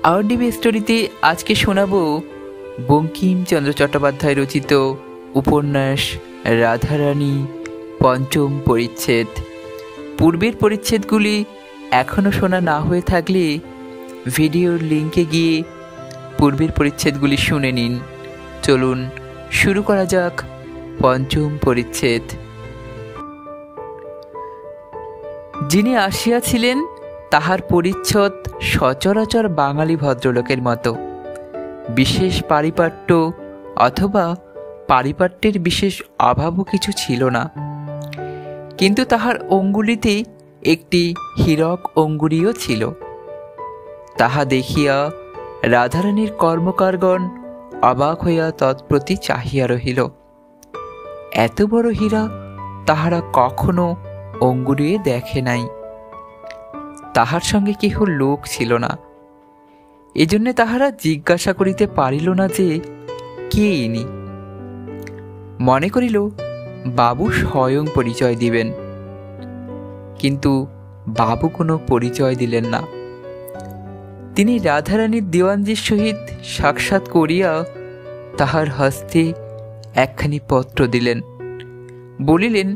আওয়ারডিবি স্টোরিতে আজকে শোনাবো বঙ্কিমচন্দ্র চট্টোপাধ্যায় রচিত উপন্যাস রাধারানী পঞ্চম পরিচ্ছেদ। পূর্বের পরিচ্ছেদগুলি এখনও শোনা না হয়ে থাকলে ভিডিওর লিঙ্কে গিয়ে পূর্বের পরিচ্ছেদগুলি শুনে নিন। চলুন শুরু করা যাক পঞ্চম পরিচ্ছেদ। যিনি আসিয়াছিলেন তাহার পরিচ্ছদ সচরাচর বাঙালি ভদ্রলোকের মতো। বিশেষ পারিপাট্য অথবা পারিপাট্যের বিশেষ অভাবও কিছু ছিল না, কিন্তু তাহার অঙ্গুলিতে একটি হীরক অঙ্গুরীও ছিল। তাহা দেখিয়া রাধারানীর কর্মকারগণ অবাক হইয়া তৎপ্রতি চাহিয়া রহিল। এত বড় হীরা তাহারা কখনো অঙ্গুরীয়ে দেখে নাই। তাহার সঙ্গে কেহ লোক ছিল না, এজন্য তাহারা জিজ্ঞাসা করিতে পারিল না যে কে ইনি। মনে করিল বাবু স্বয়ং পরিচয় দিবেন, কিন্তু বাবু কোনো পরিচয় দিলেন না। তিনি রাধারানীর দেওয়ানজির সহিত সাক্ষাৎ করিয়া তাহার হস্তে একখানি পত্র দিলেন। বলিলেন,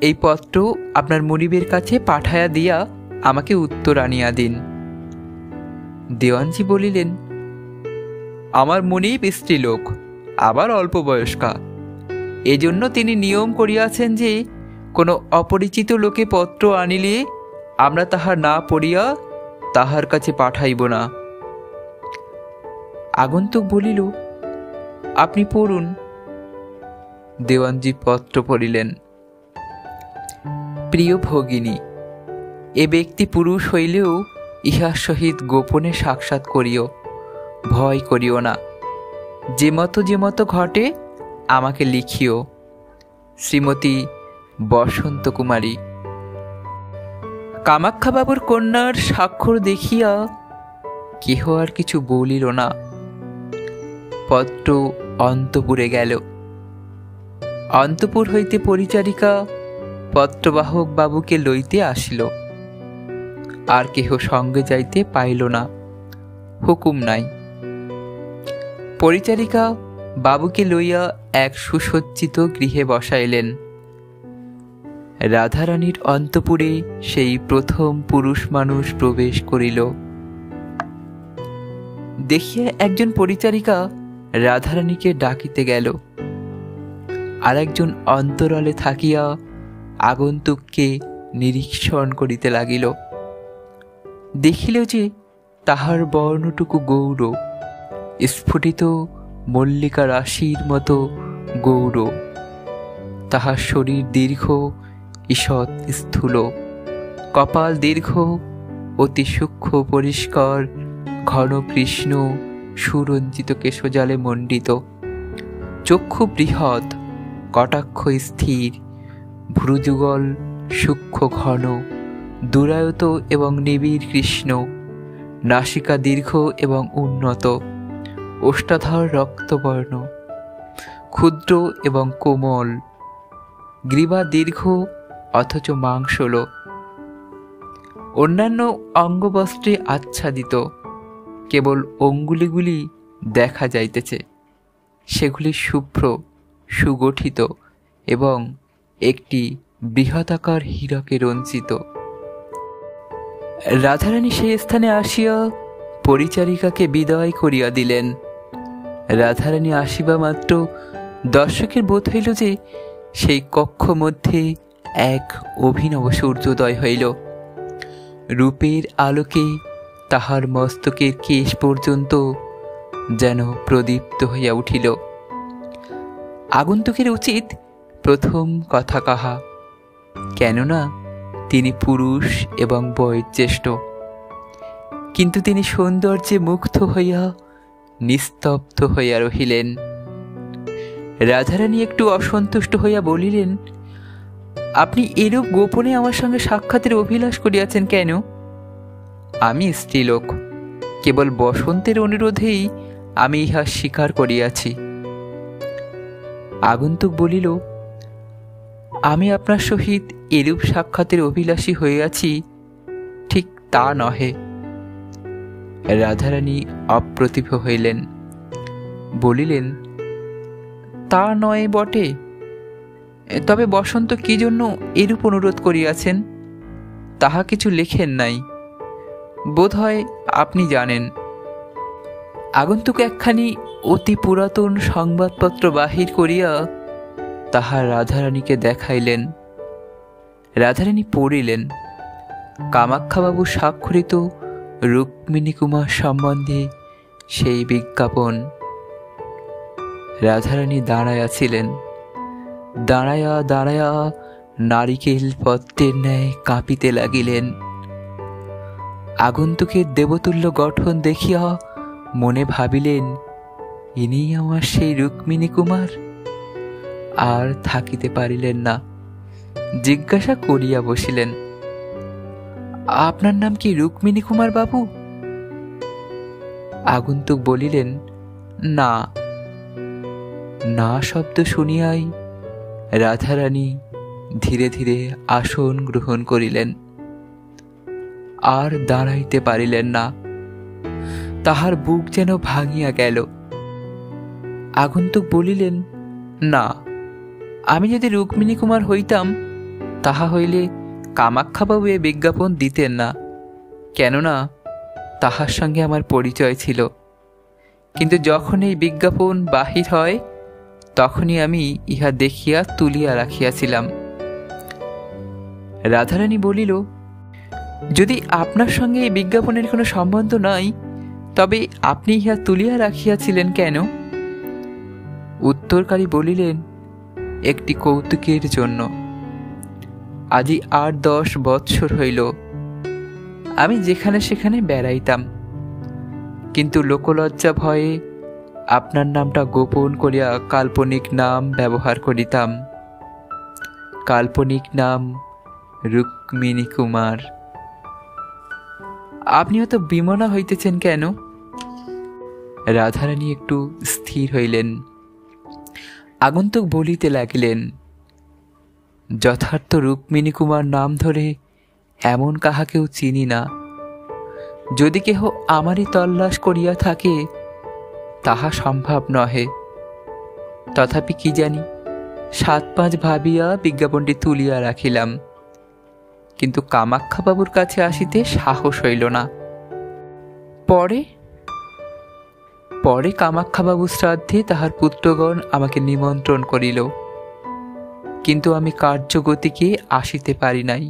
এই পত্র আপনার মুনিবের কাছে পাঠাইয়া দিয়া আমাকে উত্তর আনিয়া দিন। দেওয়ানজি বলিলেন, আমার মুনিব স্ত্রীলোক, আবার অল্প বয়স্কা, এজন্য তিনি নিয়ম করিয়াছেন যে কোনো অপরিচিত লোকে পত্র আনিলে আমরা তাহার না পড়িয়া তাহার কাছে পাঠাইব না। আগন্তুক বলিল, আপনি পড়ুন। দেওয়ানজি পত্র পড়িলেন। প্রিয় ভগিনী, এ ব্যক্তি পুরুষ হইলেও ইহার সহিত গোপনে সাক্ষাৎ করিও, ভয় করিও না। যে মতো ঘটে আমাকে লিখিও। শ্রীমতী বসন্ত কুমারী। কামাখ্যাবাবুর কন্যার স্বাক্ষর দেখিয়া কেহ আর কিছু বলিল না। পত্র অন্তপুরে গেল। অন্তপুর হইতে পরিচারিকা পত্রবাহক বাবুকে লইতে আসিল। আর কেহ সঙ্গে যাইতে পাইল না, হুকুম নাই। পরিচারিকা বাবুকে লইয়া এক সুসজ্জিত গৃহে বসাইলেন। রাধারানীর অন্তপুরে সেই প্রথম পুরুষ মানুষ প্রবেশ করিল। দেখিয়া একজন পরিচারিকা রাধারানীকে ডাকিতে গেল, আর একজন অন্তরালে থাকিয়া আগন্তুককে নিরীক্ষণ করিতে লাগিল। দেখিল যে তাহার বর্ণটুকু গৌর, স্ফুটিত মল্লিকা রাশির মতো গৌর। তাহার শরীর দীর্ঘ, ঈষৎ স্থূল, কপাল দীর্ঘ, অতি সূক্ষ্ম পরিষ্কার, ঘন কৃষ্ণ সুরঞ্জিত কেশজালে মণ্ডিত, চক্ষু বৃহৎ, কটাক্ষ স্থির, ভ্রুযুগল সূক্ষ্ম ঘন, দুরায়ত এবং নিবিড় কৃষ্ণ, নাসিকা দীর্ঘ এবং উন্নত, ওষ্ঠাধর রক্তবর্ণ, ক্ষুদ্র এবং কোমল, গ্রীবা দীর্ঘ অথচ মাংসল, অন্যান্য অঙ্গবস্ত্রে আচ্ছাদিত। কেবল অঙ্গুলিগুলি দেখা যাইতেছে, সেগুলি শুভ্র, সুগঠিত এবং একটি বৃহদাকার হীরকে রঞ্জিত। রাধারানী সেই স্থানে আসিয়া পরিচারিকাকে বিদায় করিয়া দিলেন। রাধারানী আসিবা মাত্র দর্শকের বোধ হইল যে সেই কক্ষ মধ্যে এক অভিনব সূর্যোদয় হইল। রূপের আলোকে তাহার মস্তকের কেশ পর্যন্ত যেন প্রদীপ্ত হইয়া উঠিল। আগন্তুকের উচিত প্রথম কথা কাহা, কেননা তিনি পুরুষ এবং বয়োজ্যেষ্ঠ, কিন্তু তিনি সৌন্দর্যে মুগ্ধ হইয়া নিস্তব্ধ হইয়া রহিলেন। রাধারানী একটু অসন্তুষ্ট হইয়া বলিলেন, আপনি এরূপ গোপনে আমার সঙ্গে সাক্ষাতের অভিলাষ করিয়াছেন কেন? আমি স্ত্রীলোক, কেবল বসন্তের অনুরোধেই আমি ইহা স্বীকার করিয়াছি। আগন্তুক বলিল, আমি আপনার সহিত এরূপ সাক্ষাতের অভিলাষী হইয়াছি ঠিক তা নহে। রাধারানী অপ্রতিভ হইলেন, বলিলেন, তা নয় বটে, তবে বসন্ত কি জন্য এরূপ অনুরোধ করিয়াছেন তাহা কিছু লেখেন নাই, বোধ হয় আপনি জানেন। আগন্তুক একখানি অতি পুরাতন সংবাদপত্র বাহির করিয়া তাহা রাধারানীকে দেখাইলেন। রাধারানী পড়িলেন, কামাক্ষাবাবু স্বাক্ষরিত রুক্মিণী কুমার সম্বন্ধে সেই বিজ্ঞাপন। রাধারানী দাঁড়াইয়াছিলেন, দাঁড়াইয়া দাঁড়াইয়া নারিকেল পদ্মের ন্যায় কাঁপিতে লাগিলেন। আগন্তুকের দেবতুল্য গঠন দেখিয়া মনে ভাবিলেন, ইনি আমার সেই রুক্মিণী কুমার। আর থাকিতে পারিলেন না, জিজ্ঞাসা করিয়া বসিলেন, আপনার নাম কি রুক্মিণী কুমার বাবু? আগন্তুক বলিলেন, না। না শব্দ শুনিয়াই রাধারানী ধীরে ধীরে আসন গ্রহণ করিলেন। আর দাঁড়াইতে পারিলেন না, তাহার বুক যেন ভাঙিয়া গেল। আগন্তুক বলিলেন, না, আমি যদি রুক্মিণী কুমার হইতাম তাহা হইলে কামাক্ষাবাবু এ বিজ্ঞাপন দিতেন না, কেননা তাহার সঙ্গে আমার পরিচয় ছিল। কিন্তু যখন এই বিজ্ঞাপন বাহির হয় তখনই আমি ইহা দেখিয়া তুলিয়া রাখিয়াছিলাম। রাধারানী বলিল, যদি আপনার সঙ্গে এই বিজ্ঞাপনের কোনো সম্বন্ধ নাই, তবে আপনি ইহা তুলিয়া রাখিয়াছিলেন কেন? উত্তরকারী বলিলেন, একটি কৌতুকের জন্য। আজি ৮-১০ বৎসর হইল আমি যেখানে সেখানে বেড়াইতাম, কিন্তু লোকলজ্জা ভয়ে আপনার নামটা গোপন করিয়া কাল্পনিক নাম ব্যবহার করিতাম। কাল্পনিক নাম রুক্মিণী কুমার। আপনি অত বিমনা হইতেছেন কেন? রাধারানী একটু স্থির হইলেন। আগন্তুক বলিতে লাগিলেন, যথার্থ রুক্মিণী কুমার নাম ধরে এমন কাহাকেও চিনি না। যদি কেহ আমারই তল্লাশ করিয়া থাকে তাহা সম্ভব নহে। তথাপি কি জানি ৭-৫ ভাবিয়া বিজ্ঞাপনটি তুলিয়া রাখিলাম, কিন্তু কামাক্ষাবাবুর কাছে আসিতে সাহস হইল না। পরে কামাক্ষাবাবু শ্রাদ্ধে তাহার পুত্রগণ আমাকে নিমন্ত্রণ করিল, কিন্তু আমি কার্যগতিকে আসিতে পারি নাই।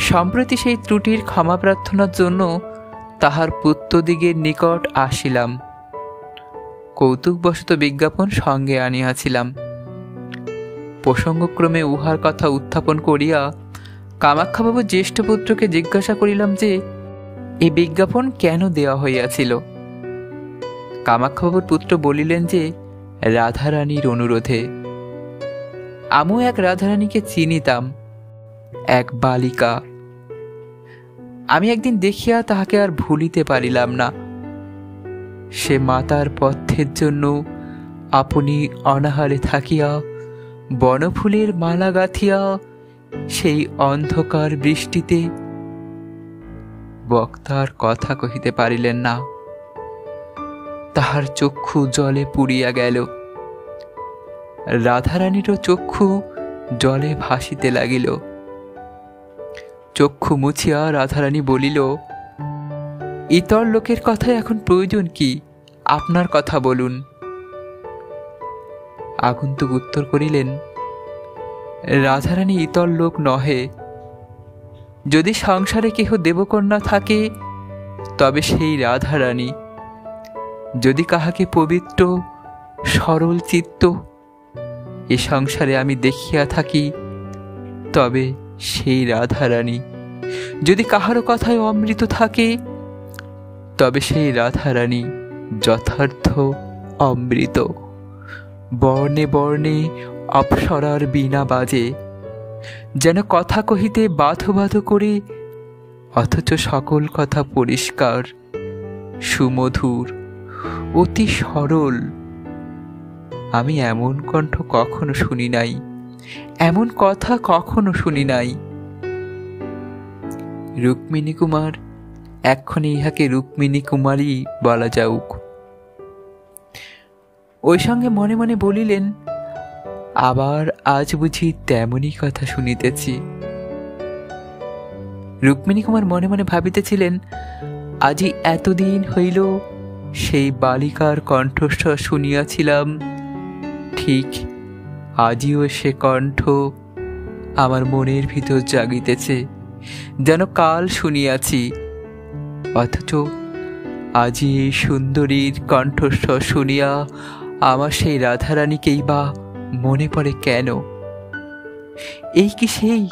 সম্প্রতি সেই ত্রুটির ক্ষমা প্রার্থনার জন্য তাহার পুত্রদিগের নিকট আসিলাম। কৌতুকবশত বিজ্ঞাপন সঙ্গে আনিয়াছিলাম। প্রসঙ্গক্রমে উহার কথা উত্থাপন করিয়া কামাক্ষাবাবুর জ্যেষ্ঠ পুত্রকে জিজ্ঞাসা করিলাম যে এই বিজ্ঞাপন কেন দেওয়া হইয়াছিল। কামাক্ষাবাবুর পুত্র বলিলেন যে রাধারানীর অনুরোধে। আমিও এক রাধারানীকে চিনিতাম, এক বালিকা। আমি একদিন দেখিয়া তাহাকে আর ভুলিতে পারিলাম না। সে মাতার পথ্যের জন্য আপনি অনাহারে থাকিয়া বনফুলের মালা গাঁথিয়া সেই অন্ধকার বৃষ্টিতে। বক্তার কথা কহিতে পারিলেন না, তাহার চক্ষু জলে পুড়িয়া গেল। রাধারানীরও চক্ষু জলে ভাসিতে লাগিল। চক্ষু মুছিয়া রাধারানী বলিল, ইতর লোকের কথায় এখন প্রয়োজন কি? আপনার কথা বলুন। আগন্তুক উত্তর করিলেন, রাধারানী ইতর লোক নহে। যদি সংসারে কেহ দেবকন্যা থাকে তবে সেই রাধারানী। যদি কাহাকে পবিত্র সরল চিত্ত এ সংসারে আমি দেখিয়া থাকি তবে সেই রাধারানী। যদি কাহারও কথায় অমৃত থাকে তবে সেই রাধারানী যথার্থ অমৃত। বর্ণে বর্ণে অপ্সরার বীণা বাজে, যেন কথা কহিতে বাধো বাধো করে, অথচ সকল কথা পরিষ্কার, সুমধুর, অতি সরল। আমি এমন কণ্ঠ কখনো শুনি নাই, এমন কথা কখনো শুনি নাই। রুক্মিণী কুমার এক্ষণে ইহাকে রুক্মিণী কুমারী বলা যাউক। ওই সঙ্গে মনে মনে বলিলেন, আবার আজ বুঝি তেমনই কথা শুনিতেছি। রুক্মিণী কুমার মনে মনে ভাবিতেছিলেন, আজি এতদিন হইল সেই বালিকার কণ্ঠস্বর শুনিয়াছিলাম, ঠিক আজিও সে কণ্ঠ আমার মনের ভিতর জাগিতেছে, যেন কাল শুনিয়াছি। অথচ আজি এই সুন্দরীর কণ্ঠস্বর শুনিয়া আমার সেই রাধারানীকেই বা মনে পড়ে কেন? এই কি সেই?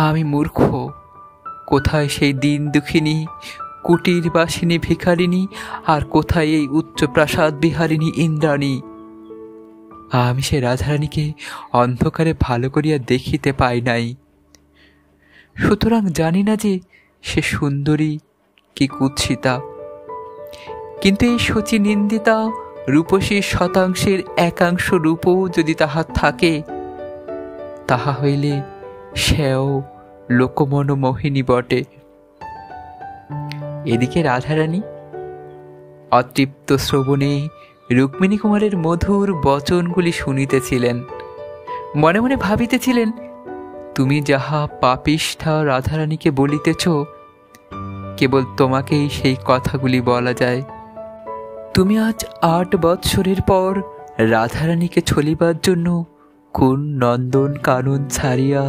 আমি মূর্খ। কোথায় সেই দিন দুঃখিনী কুটির বাসিনী ভিখারিণী, আর কোথায় এই উচ্চ প্রাসাদ বিহারিণী ইন্দ্রাণী? আমি সে রাধারানীকে অন্ধকারে ভালো করিয়া দেখিতে পাই নাই, সুতরাং জানি না যে সে সুন্দরী কি কুৎসিতা। কিন্তু এই শচী নিন্দিতা রূপসী শতাংশের একাংশ রূপও যদি তাহার থাকে, তাহা হইলে সেও লোকমনোমোহিনী বটে। এদিকে রাধারানী অতৃপ্ত শ্রবণে রুক্মিণী কুমারের মধুর বচনগুলি শুনিতেছিলেন। মনে মনে ভাবিতেছিলেন, তুমি যাহা পাপিষ্ঠা রাধারানীকে বলিতেছ, কেবল তোমাকেই সেই কথাগুলি বলা যায়। তুমি আজ 8 বৎসরের পর রাধারানীকে ছলিবার জন্য কোন নন্দন কানন ছাড়িয়া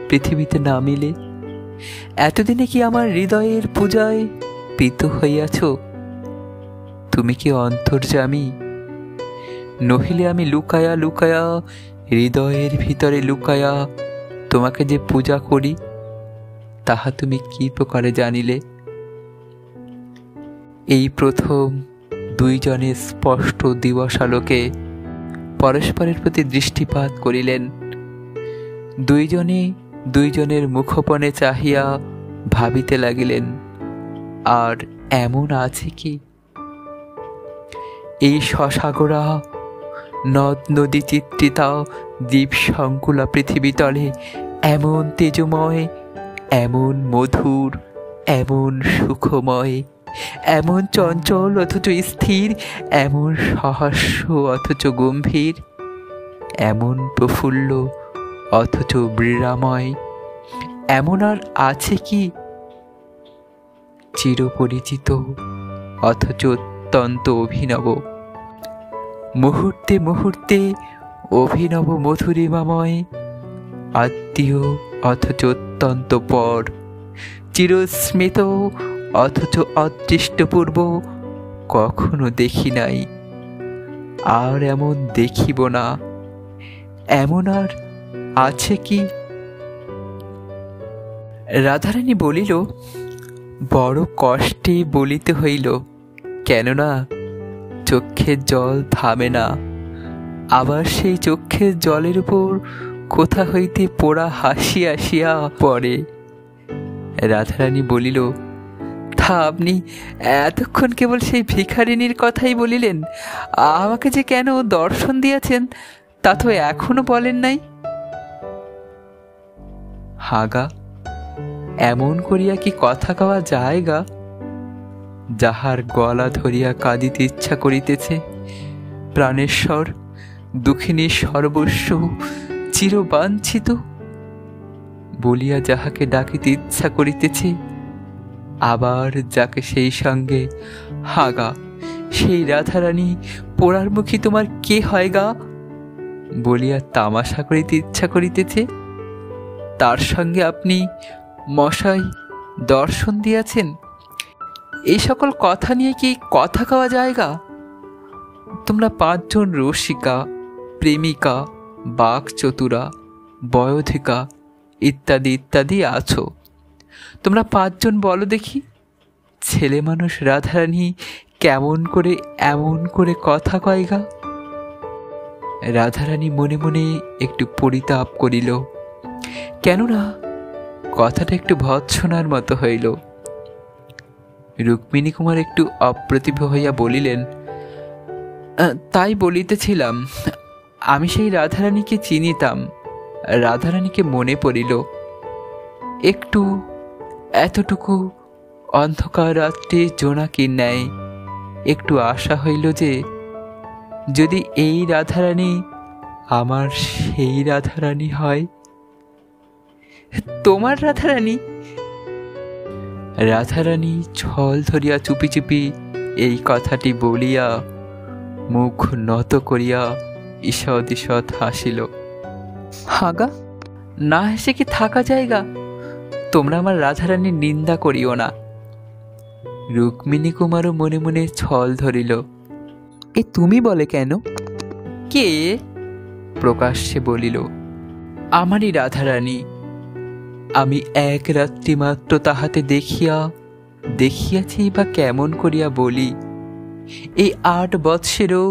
পৃথিবীতে নামিলে? এতদিনে কি আমার হৃদয়ের পূজায় প্রীত হইয়াছ? তুমি কি অন্তর্যামী? নহিলে আমি লুকায়া লুকায়া হৃদয়ের ভিতরে লুকায়া তোমাকে যে পূজা করি, তাহা তুমি কি প্রকারে জানিলে? এই প্রথম দুইজনে স্পষ্ট দিবসালোকে পরস্পরের প্রতি দৃষ্টিপাত করিলেন। দুইজনে দুইজনের মুখপনে চাহিয়া ভাবিতে লাগিলেন, আর এমন আছে কি? এই সসাগরা নদ নদী চিত্রিতা দ্বীপ সংকুলা পৃথিবী তলে এমন তেজময়, এমন মধুর, এমন সুখময়, এমন চঞ্চল অথচ স্থির, এমন সহাস্য অথচ গম্ভীর, এমন প্রফুল্ল অথচ বীরাময়, এমন আর আছে কি? চিরপরিচিত অথচ অত্যন্ত অভিনব, মুহূর্তে মুহূর্তে অভিনব মধুরিমাময়, আত্মীয় অথচ অত্যন্ত পর, চিরস্মৃত অথচ অদৃষ্টপূর্ব, কখনো দেখি নাই, আর এমন দেখিব না। এমন আর আছে কি? রাধারানী বলিল, বড় কষ্টে বলিতে হইল, কেননা চক্ষের জল থামে না। আবার সেই চক্ষের জলের উপর কোথা হইতে পোড়া হাসি আসিয়া পড়ে। রাধারানী বলিল, তা আপনি এতক্ষণ কেবল সেই ভিখারিণীর কথাই বলিলেন, আমাকে যে কেন দর্শন দিয়েছেন তা তো এখনো বলেন নাই। হাগা, এমন করিয়া কি কথা কওয়া যায় গা? যাহার গলা ধরিয়া কাঁদিতে ইচ্ছা করিতেছে, প্রাণেশ্বর দুঃখিনী সর্বস্ব চিরবাঞ্ছিত বলিয়া যাহাকে ডাকিতে ইচ্ছা করিতেছে, আবার যাকে সেই সঙ্গে হাগা, সেই রাধারানী পোড়ার মুখী তোমার কে হয় গা বলিয়া তামাশা করিতে ইচ্ছা করিতেছে, তার সঙ্গে আপনি মশাই দর্শন দিয়াছেন। এই সকল কথা নিয়ে কি কথা কওয়া জায়গা? তোমরা 5 জন রসিকা, প্রেমিকা, বাক চতুরা, বয়োধিকা ইত্যাদি ইত্যাদি আছো। তোমরা 5 জন বলো দেখি, ছেলে মানুষ রাধারানী কেমন করে এমন করে কথা কয় গা? রাধারানী মনে মনে একটু পরিতাপ করিল, কেননা কথাটা একটু ভৎসনার মতো হইল। রুক্মিণী কুমার একটু অপ্রতিভ হইয়া বলিলেন, তাই বলিতেছিলাম, আমি সেই রাধারানীকে চিনিতাম। রাধারানীকে মনে পড়িল, একটু এতটুকু অন্ধকার রাত্রে জোনাকির ন্যায় একটু আশা হইল যে যদি এই রাধারানী আমার সেই রাধারানী হয়। তোমার রাধারানী? রাধারানী ছল ধরিয়া চুপি চুপি এই কথাটি বলিয়া মুখ নত করিয়া ঈষৎ ঈষৎ হাসিল। হাগা, না হেসে কি থাকা জায়গা? তোমরা আমার রাধারানীর নিন্দা করিও না। রুক্মিণী কুমারও মনে মনে ছল ধরিল। এ তুমি বলে কেন? কে? প্রকাশ্যে বলিল, আমারই রাধারানী। আমি এক রাত্রি মাত্র তাহাতে দেখিয়াছি বা কেমন করিয়া বলি। এই 8 বৎসরেও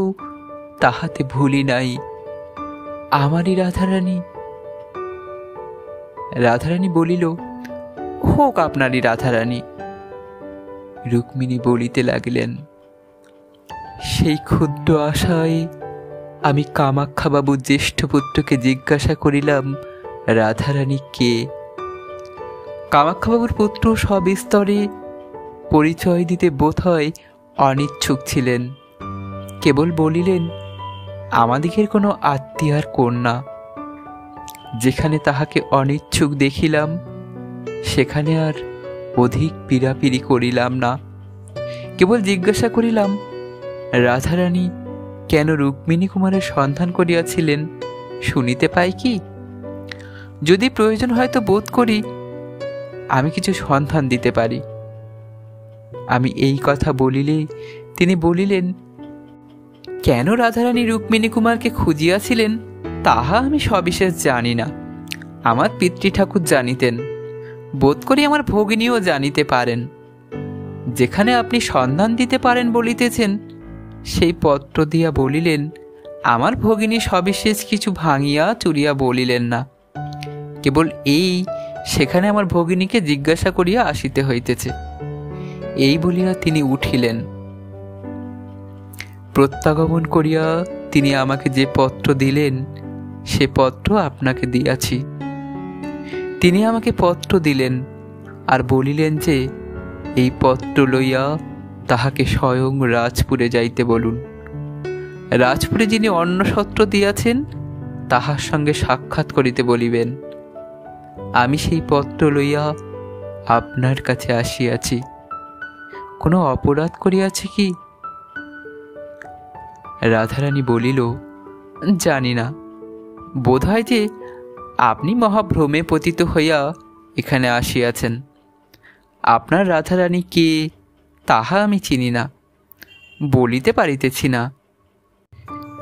তাহাতে ভুলি নাই। আমারই রাধারানী। রাধারানী বলিল, হোক আপনারই রাধারানী। রুক্মিণী বলিতে লাগিলেন, সেই ক্ষুদ্র আশায় আমি কামাক্ষাবাবুর জ্যেষ্ঠ পুত্রকে জিজ্ঞাসা করিলাম রাধারানী কে। কামাক্ষাবাবুর পুত্র সবিস্তরে পরিচয় দিতে বোধহয় অনিচ্ছুক ছিলেন। কেবল বলিলেন, আমাদিগের কোনো আত্মীয়ার কন্যা। যেখানে তাহাকে অনিচ্ছুক দেখিলাম সেখানে আর অধিক পীড়াপিড়ি করিলাম না। কেবল জিজ্ঞাসা করিলাম, রাধারানী কেন রুক্মিণী কুমারের সন্ধান করিয়াছিলেন শুনিতে পাই কি? যদি প্রয়োজন হয় তো বোধ করি আমি কিছু সন্ধান দিতে পারি। আমি এই কথা বলিলে তিনি বলিলেন, কেন রাধারানী রুক্মিণী কুমারকে খুঁজিয়াছিলেন তাহা আমি সবিশেষ জানি না। আমার পিতৃ ঠাকুর জানিতেন, বোধ করি আমার ভগিনীও জানিতে পারেন। যেখানে আপনি সন্ধান দিতে পারেন বলিতেছেন, সেই পত্র দিয়া বলিলেন আমার ভগিনী সবিশেষ কিছু ভাঙিয়া চুরিয়া বলিলেন না। কেবল এই সেখানে আমার ভগিনীকে জিজ্ঞাসা করিয়া আসিতে হইতেছে। এই বলিয়া তিনি উঠিলেন। প্রত্যাগমন করিয়া তিনি আমাকে যে পত্র দিলেন সে পত্র আপনাকে দিয়াছি। তিনি আমাকে পত্র দিলেন আর বলিলেন যে এই পত্র লইয়া তাহাকে স্বয়ং রাজপুরে যাইতে বলুন। রাজপুরে যিনি অন্নসত্র দিয়াছেন তাহার সঙ্গে সাক্ষাৎ করিতে বলিবেন। আমি সেই পত্র লইয়া আপনার কাছে আসিয়াছি। কোনো অপরাধ করিয়াছি কি? রাধারানী বলিল, জানি না, বোধ হয় যে আপনি মহাভ্রমে পতিত হইয়া এখানে আসিয়াছেন। আপনার রাধারানী কে তাহা আমি চিনি না, বলিতে পারিতেছি না।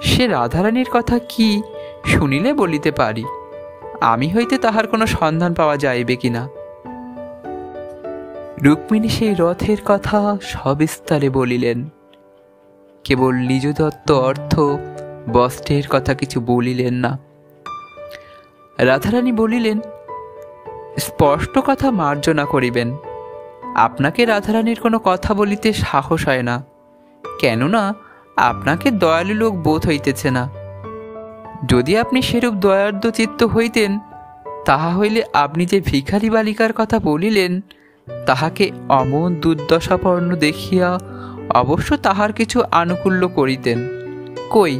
সে রাধারানীর কথা কি শুনিলে বলিতে পারি, আমি হইতে তাহার কোনো সন্ধান পাওয়া যাইবে কিনা। রুক্মিণী সেই রথের কথা সবিস্তারে বলিলেন। কেবল নিজদত্ত অর্থ বস্ত্রের কথা কিছু বলিলেন না। রাধারানী বলিলেন, স্পষ্ট কথা মার্জনা করিবেন। আপনাকে রাধারানীর কোনো কথা বলিতে সাহস হয় না, কেননা আপনাকে দয়ালু লোক বোধ হইতেছে না। যদি আপনি সেরূপ দয়ার্দ্র চিত্ত হইতেন তাহা হইলে আপনি যে ভিখারি বালিকার কথা বলিলেন তাহাকে অমন দুর্দশাপন্ন দেখিয়া অবশ্য তাহার কিছু আনুকূল্য করিতেন। কই,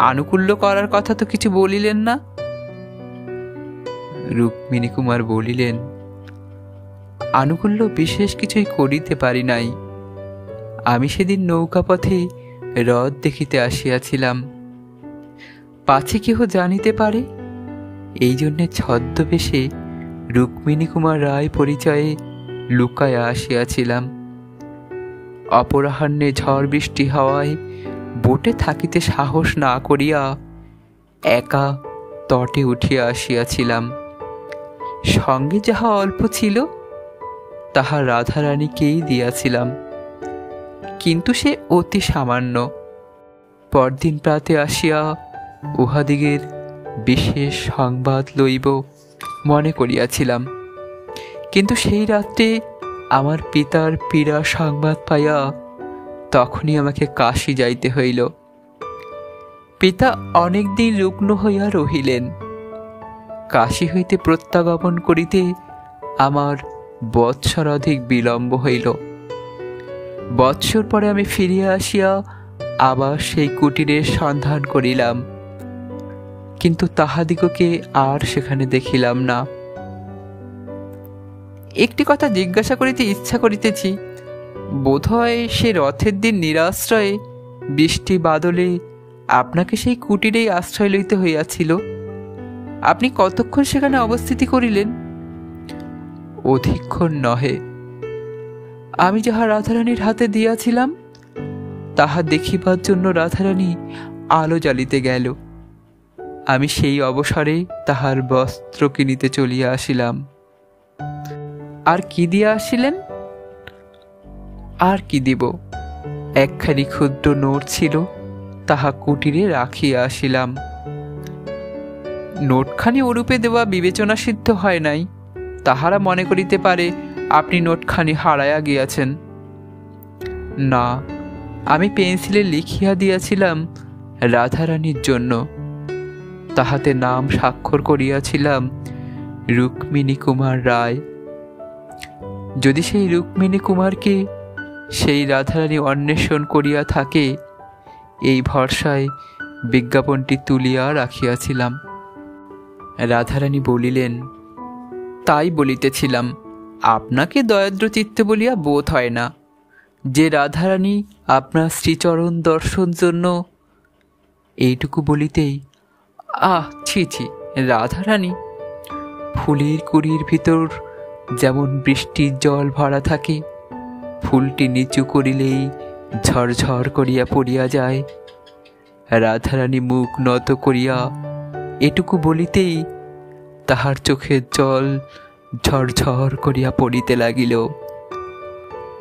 আনুকূল্য করার কথা তো কিছু বলিলেন না। রুক্মিণী কুমার বলিলেন, আনুকূল্য বিশেষ কিছুই করিতে পারি নাই। আমি সেদিন নৌকাপথে হ্রদ দেখিতে আসিয়াছিলাম, পাছে কেহ জানিতে পারে, এই জন্যে ছদ্মবেশে রুক্মিণী কুমার রায় পরিচয়ে লুকায়া আসিয়াছিলাম। অপরাহ্নে ঝড় বৃষ্টি হওয়ায় বোটে থাকিতে সাহস না করিয়া একা তটে উঠিয়া আসিয়াছিলাম। সঙ্গে যাহা অল্প ছিল তাহা রাধারানীকেই দিয়াছিলাম, কিন্তু সে অতি সামান্য। পরদিন প্রাতে আসিয়া উহাদিগের বিশেষ সংবাদ লইব মনে করিয়াছিলাম, কিন্তু সেই রাত্রে আমার পিতার পীড়া সংবাদ পাইয়া তখনই আমাকে কাশী যাইতে হইল। পিতা অনেকদিন রুগ্ন হইয়া রহিলেন। কাশী হইতে প্রত্যাগমন করিতে আমার বৎসর অধিক বিলম্ব হইল। বৎসর পরে আমি ফিরিয়া আসিয়া আবার সেই কুটিরের সন্ধান করিলাম, কিন্তু তাহাদিগকে আর সেখানে দেখিলাম না। একটি কথা জিজ্ঞাসা করিতে ইচ্ছা করিতেছি। বোধহয় সে রথের দিন নিরাশ্রয়ে বৃষ্টি বাদলে আপনাকে সেই কুটিরেই আশ্রয় লইতে হইয়াছিল। আপনি কতক্ষণ সেখানে অবস্থিতি করিলেন? অধিকক্ষণ নহে। আমি যাহা রাধারানীর হাতে দিয়াছিলাম তাহা দেখিবার জন্য রাধারানী আলো জ্বালিতে গেল। আমি সেই অবসরে তাহার বস্ত্র কিনিতে চলিয়া আসিলাম। আর কি দিয়া আসিলেন? আর কি দিব, একখানি ক্ষুদ্র নোট ছিল, তাহা কুটিরে রাখিয়া আসিলাম। নোটখানি ওরূপে দেওয়া বিবেচনা সিদ্ধ হয় নাই। তাহারা মনে করিতে পারে আপনি নোটখানি হারাইয়া গিয়াছেন। না, আমি পেন্সিলে লিখিয়া দিয়াছিলাম রাধারানীর জন্য। তাহাতে নাম স্বাক্ষর করিয়াছিলাম রুক্মিণী কুমার রায়। যদি সেই রুক্মিণী কুমারকে সেই রাধারানী অন্বেষণ করিয়া থাকে, এই ভরসায় বিজ্ঞাপনটি তুলিয়া রাখিয়াছিলাম। রাধারানী বলিলেন, তাই বলিতেছিলাম, আপনাকে দয়াদ্র চিত্তে বলিয়া বোধ হয় না যে রাধারানী আপনার শ্রীচরণ দর্শন জন্য। এইটুকু বলিতেই, আহ ছি ছি, রাধারানী! ফুলের কুড়ির ভিতর যেমন বৃষ্টির জল ভরা থাকে, ফুলটি নিচু করিলেই ঝরঝর করিয়া পড়িয়া যায়। রাধারানী মুখ নত করিয়া এটুকু বলিতেই তাহার চোখের জল ঝরঝর করিয়া পড়িতে লাগিল।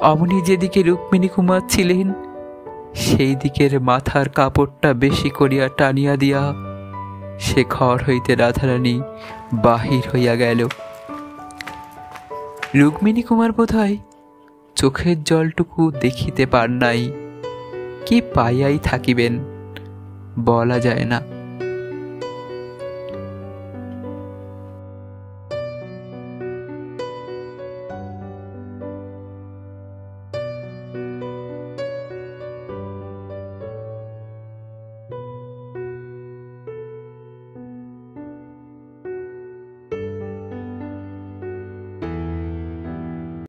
অমনি যেদিকে রুক্মিণী কুমার ছিলেন, সেই দিকের মাথার কাপড়টা বেশি করিয়া টানিয়া দিয়া সে ঘর হইতে রাধারানী বাহির হইয়া গেল। রুক্মিণী কুমার বোধহয় চোখের জলটুকু দেখিতে পার নাই, কি পাইয়াই থাকিবেন বলা যায় না।